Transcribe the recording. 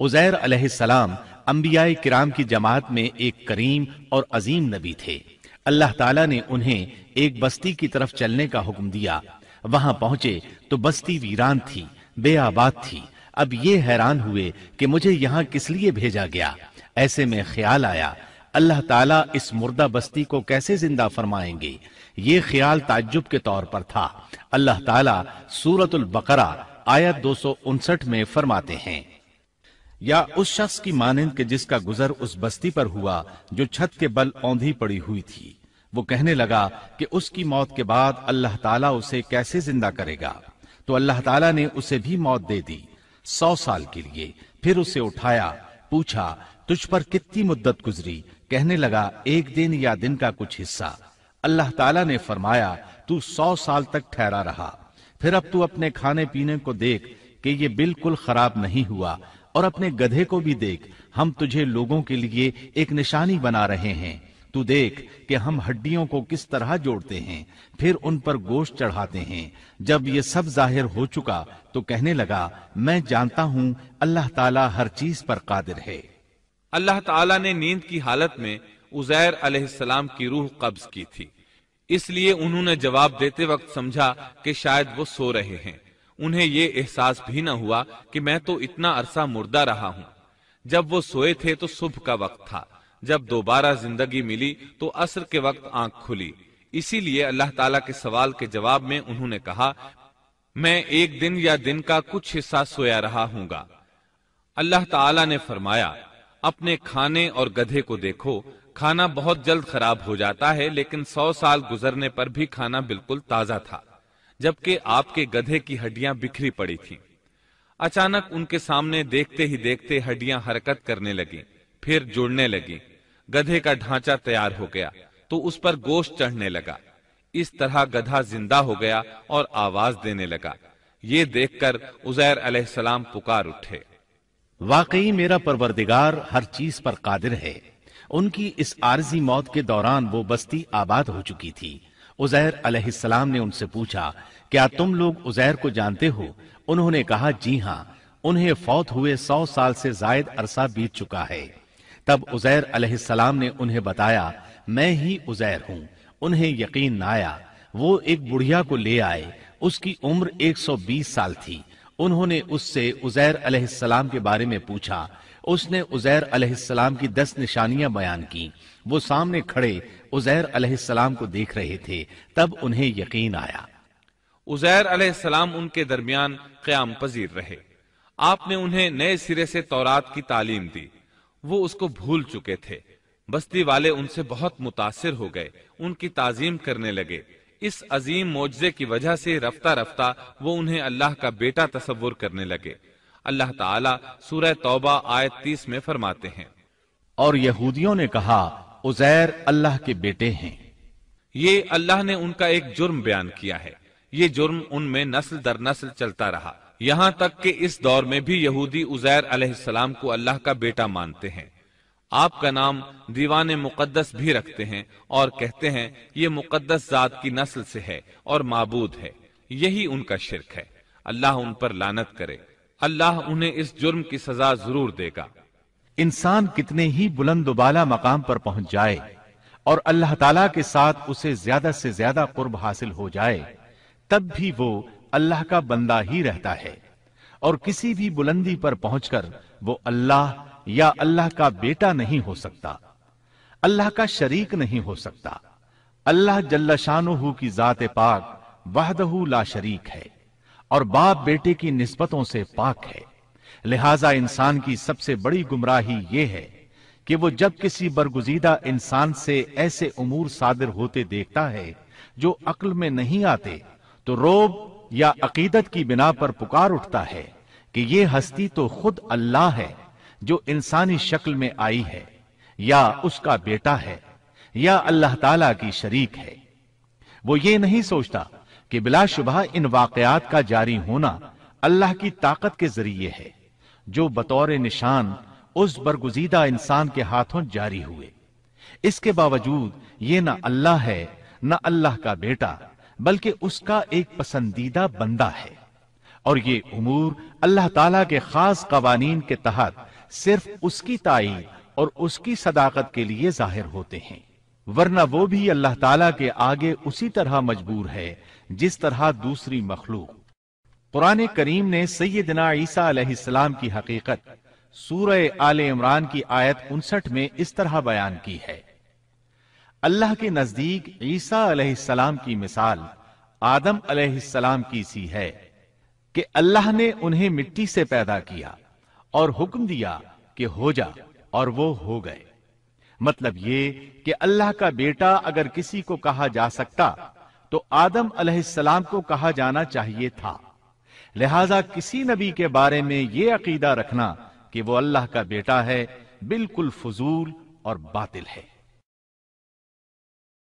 उज़ैर अलैहिस्सलाम अंबियाए किराम की जमात में एक करीम और अजीम नबी थे। अल्लाह ताला ने उन्हें एक बस्ती की तरफ चलने का हुक्म दिया। वहां पहुंचे तो बस्ती वीरान थी, बेआबाद थी। अब ये हैरान हुए कि मुझे यहाँ किस लिए भेजा गया। ऐसे में ख्याल आया अल्लाह ताला इस मुर्दा बस्ती को कैसे जिंदा फरमाएंगे। ये ख्याल ताज्जुब के तौर पर था। अल्लाह ताला सूरतुल बकरा आयत 259 में फरमाते हैं, या उस शख्स की मानिंद के जिसका गुजर उस बस्ती पर हुआ जो छत के बल औंधी पड़ी हुई थी। वो कहने लगा कि उसकी मौत के बाद अल्लाह ताला उसे कैसे जिंदा करेगा। तो अल्लाह ताला ने उसे भी मौत दे दी 100 साल के लिए। फिर उसे उठाया, पूछा तुझ पर कितनी मुद्दत गुजरी। कहने लगा एक दिन या दिन का कुछ हिस्सा। अल्लाह ताला ने फरमाया तू 100 साल तक ठहरा रहा। फिर अब तू अपने खाने पीने को देख कि ये बिल्कुल खराब नहीं हुआ, और अपने गधे को भी देख, हम तुझे लोगों के लिए एक निशानी बना रहे हैं। तू देख कि हम हड्डियों को किस तरह जोड़ते हैं, फिर उन पर गोश्त चढ़ाते हैं। जब ये सब जाहिर हो चुका तो कहने लगा मैं जानता हूं अल्लाह ताला हर चीज पर कादिर है। अल्लाह ताला ने नींद की हालत में उज़ैर अलैहिस्सलाम की रूह कब्ज की थी, इसलिए उन्होंने जवाब देते वक्त समझा कि शायद वो सो रहे हैं। उन्हें ये एहसास भी न हुआ कि मैं तो इतना अरसा मुर्दा रहा हूं। जब वो सोए थे तो सुबह का वक्त था। जब दोबारा जिंदगी मिली तो असर के वक्त आंख खुली। इसीलिए अल्लाह ताला के सवाल के जवाब में उन्होंने कहा मैं एक दिन या दिन का कुछ हिस्सा सोया रहा हूंगा। अल्लाह ताला ने फरमाया अपने खाने और गधे को देखो, खाना बहुत जल्द खराब हो जाता है, लेकिन 100 साल गुजरने पर भी खाना बिल्कुल ताजा था, जबकि आपके गधे की हड्डियां बिखरी पड़ी थीं। अचानक उनके सामने देखते ही देखते हड्डियां हरकत करने लगी, फिर जुड़ने लगी। गधे का ढांचा तैयार हो गया तो उस पर गोश्त चढ़ने लगा। इस तरह गधा जिंदा हो गया और आवाज देने लगा। ये देखकर उज़ैर अलैहिस्सलाम पुकार उठे, वाकई मेरा परवरदिगार हर चीज पर कादिर है। उनकी इस आरजी मौत के दौरान वो बस्ती आबाद हो चुकी थी। उज़ैर अलैहिस्सलाम ने उनसे पूछा क्या तुम लोग उज़ैर को जानते हो। उन्होंने कहा जी हां, उन्हें फौत हुए 100 साल से जायद अरसा बीत चुका है। तब उज़ैर अलैहिस्सलाम ने उन्हें बताया मैं ही उज़ैर हूं। उन्हें यकीन न आया। वो एक बुढ़िया को ले आए, उसकी उम्र 120 साल थी। उन्होंने उससे उज़ैर अलैहिस्सलाम के बारे में पूछा। उसने उज़ैर अलैहिस्सलाम की 10 निशानियां बयान की। वो सामने खड़े उज़ैर अलैहिस्सलाम को देख रहे थे। तब उन्हें यकीन आया। उज़ैर अलैहिस्सलाम उनके दरमियान क़याम पजीर रहे। आपने उन्हें नए सिरे से तौरात की तालीम दी। वो उसको भूल चुके थे। बस्ती वाले उनसे बहुत मुतासिर हो गए, उनकी ताजीम करने लगे। इस अजीम मोजज़े की वजह से रफ्ता रफ्ता वो उन्हें अल्लाह का बेटा तसव्वुर करने लगे। अल्लाह ताला सूरह तौबा आयत 30 में फरमाते हैं, और यहूदियों ने कहा उज़ैर अल्लाह के बेटे हैं। ये अल्लाह ने उनका एक जुर्म बयान किया है। ये जुर्म उनमें नस्ल दर नस्ल चलता रहा, यहां तक कि इस दौर में भी यहूदी उज़ैर अलैहिस्सलाम को अल्लाह का बेटा मानते हैं। आपका नाम दीवाने मुकद्दस भी रखते हैं और कहते हैं ये मुकद्दस जात की नस्ल से है और माबूद है। यही उनका शिर्क है। अल्लाह उन पर लानत करे। अल्लाह उन्हें इस जुर्म की सजा जरूर देगा। इंसान कितने ही बुलंदबाला मकाम पर पहुंच जाए और अल्लाह ताला के साथ उसे ज्यादा से ज्यादा कुर्ब हासिल हो जाए, तब भी वो अल्लाह का बंदा ही रहता है। और किसी भी बुलंदी पर पहुंचकर वो अल्लाह या अल्लाह का बेटा नहीं हो सकता, अल्लाह का शरीक नहीं हो सकता। अल्लाह जल्ल शानुहू की जात पाक वहदहू ला शरीक है और बाप बेटे की निस्बतों से पाक है। लिहाजा इंसान की सबसे बड़ी गुमराही ये है कि वो जब किसी बरगुजीदा इंसान से ऐसे उमूर सादिर होते देखता है जो अक्ल में नहीं आते, तो रोब या अकीदत की बिना पर पुकार उठता है कि ये हस्ती तो खुद अल्लाह है जो इंसानी शक्ल में आई है, या उसका बेटा है, या अल्लाह ताला की शरीक है। वो ये नहीं सोचता कि बिलाशुबह इन वाकयात का जारी होना अल्लाह की ताकत के जरिए है, जो बतौर निशान उस बरगुजीदा इंसान के हाथों जारी हुए। इसके बावजूद ये न अल्लाह है न अल्लाह का बेटा, बल्कि उसका एक पसंदीदा बंदा है। اور یہ امور اللہ تعالیٰ کے خاص قوانین کے تحت صرف اس کی تائید اور اس کی صداقت کے لیے ظاہر ہوتے ہیں، ورنہ وہ بھی اللہ تعالیٰ کے آگے اسی طرح مجبور ہے جس طرح دوسری مخلوق۔ قرآن کریم نے سیدنا عیسیٰ علیہ السلام کی حقیقت سورہ آل عمران کی آیت 59 میں اس طرح بیان کی ہے: اللہ کے نزدیک عیسیٰ علیہ السلام کی مثال آدم علیہ السلام کی سی ہے کہ اللہ نے انہیں مٹی سے پیدا کیا اور حکم دیا کہ ہو جا، اور وہ ہو گئے۔ مطلب یہ کہ اللہ کا بیٹا اگر کسی کو کہا جا سکتا تو آدم علیہ السلام کو کہا جانا چاہیے تھا، لہذا کسی نبی کے بارے میں یہ عقیدہ رکھنا کہ وہ اللہ کا بیٹا ہے بالکل فضول اور باطل ہے۔